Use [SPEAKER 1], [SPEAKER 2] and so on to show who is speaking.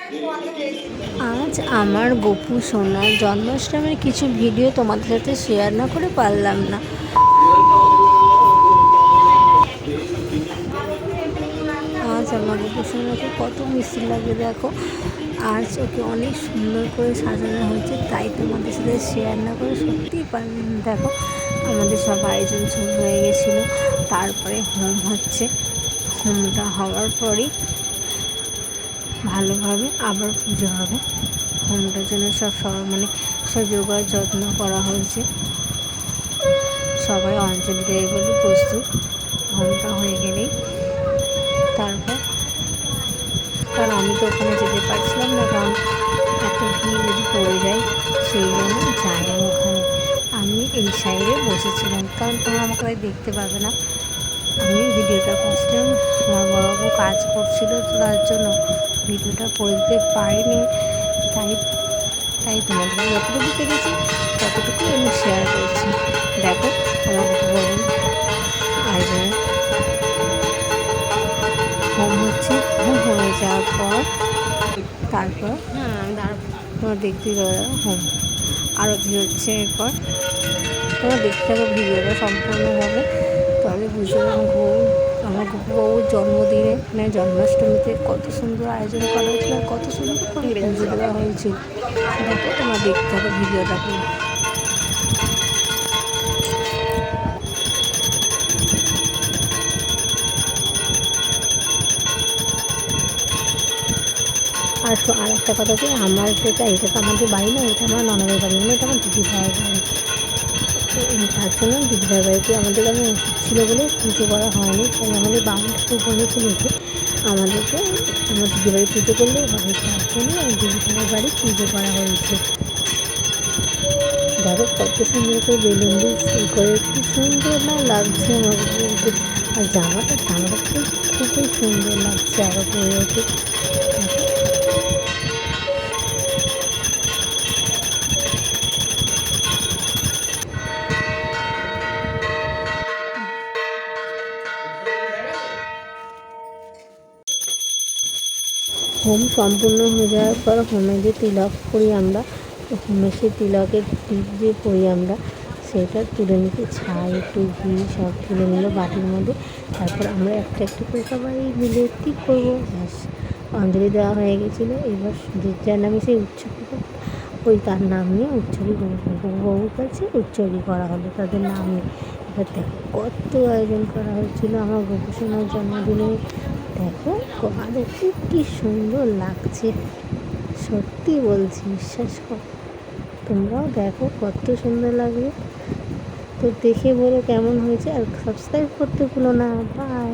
[SPEAKER 1] আজ আমার গপু সোনার জন্মাষ্টমীর কিছু ভিডিও তোমাদের সাথে শেয়ার না করে পারলাম না। আজ আমার গপু সোনাকে কত মিষ্টি লাগে দেখো। আজ ওকে অনেক সুন্দর করে সাজানো হয়েছে, তাই তোমাদের সাথে শেয়ার না করে সত্যিই পারলাম না। দেখো আমাদের সব আয়োজন শুরু হয়ে গেছিলো, তারপরে হোম হচ্ছে। হোমটা হওয়ার পরই ভালোভাবে আবার পুজো হবে। হোমটার জন্য সব জোগাড় যত্ন করা হয়েছে, সবাই অঞ্জলি দেবে বলে প্রস্তুত। হোমটা হয়ে গেলেই কারণ আমি তো ওখানে যেতে পারছিলাম না, কারণ এত ভিড় যদি পড়ে যায়, সেই জন্য যাই ওখানে। আমি এই সাইডে বসেছিলাম, কারণ তোমরা আমাকে দেখতে পাবে না। আমি ভিডিওটা করছিলাম, আমার বড়বাবু কাজ করছিল, তো তার জন্য ভিডিওটা করে দিতে পারিনি। তাই তোমাদের যতটুকু পেরেছি ততটুকু আমি শেয়ার করছি। দেখো আমার বড়বাবু আয়োজনে হোম হচ্ছে। হোম হয়ে যাওয়ার পর তারপর তোমরা দেখতে পাবে হোম আরতি হচ্ছে। এরপর তোমরা দেখতে থাকো ভিডিওটা সম্পূর্ণভাবে, তাহলে বুঝতে পারবো আমার গপুবাবুর জন্মদিনে মানে জন্মাষ্টমীতে কত সুন্দর আয়োজন করা হয়েছিল আর কত সুন্দর করে পুজো দেওয়া হয়েছিল। দেখো তোমরা দেখতে থাকো ভিডিওটা পুরো। আর একটা কথা কি, আমার এটা তো আমাদের বাড়ি না, এটা আমার ননদের বাড়ি, মানে এটা আমার দিদি ভাইয়ের বাড়ি। তো তার জন্য দিদি ভাইয়ের বাড়িতে আমাদের আমি ওষুধ ছিল বলে পুজো করা হয়নি, তাই আমাদের বাড়িটা খুব বলেছিল যে আমাদেরকে আমার দিদি বাড়ি পুজো করলেও হবে, তার জন্য দিদি ভাইয়ের বাড়ি পুজো করা হয়েছে। দেখো কত সুন্দর করে বেলুন দিয়ে করে, কি সুন্দর না লাগছে আমার বলতে। আর জামাটা খুবই সুন্দর লাগছে আরও পরে ওঠে। হোম সম্পূর্ণ হয়ে যাওয়ার পর হোমে যে তিলক করি আমরা, হোমে সেই তিলকের টিপ যে করি আমরা, সেটা তুলে নিতে ছাই একটু ঘি সব তুলে নিল বাটির মধ্যে। তারপর আমরা একটা একটু করে সবাই মিলে টিপ করবো। ব্যাস অঞ্জলি দেওয়া হয়ে গেছিলো। এবার যার নামে সেই উৎসর্গ, ওই তার নাম নিয়ে উৎসর্গ বউর কাছে উৎসর্গ করা হলো তাদের নাম নিয়ে। এবার দেখো কত আয়োজন করা হয়েছিল আমার গপু সোনার জন্মদিনে। দেখো আর কি সুন্দর লাগছে, সত্যি বলছি, বিশ্বাস কর। তোমরাও দেখো কত সুন্দর লাগবে। তো দেখে বলো কেমন হয়েছে, আর সাবস্ক্রাইব করতে ভুলো না। বাই।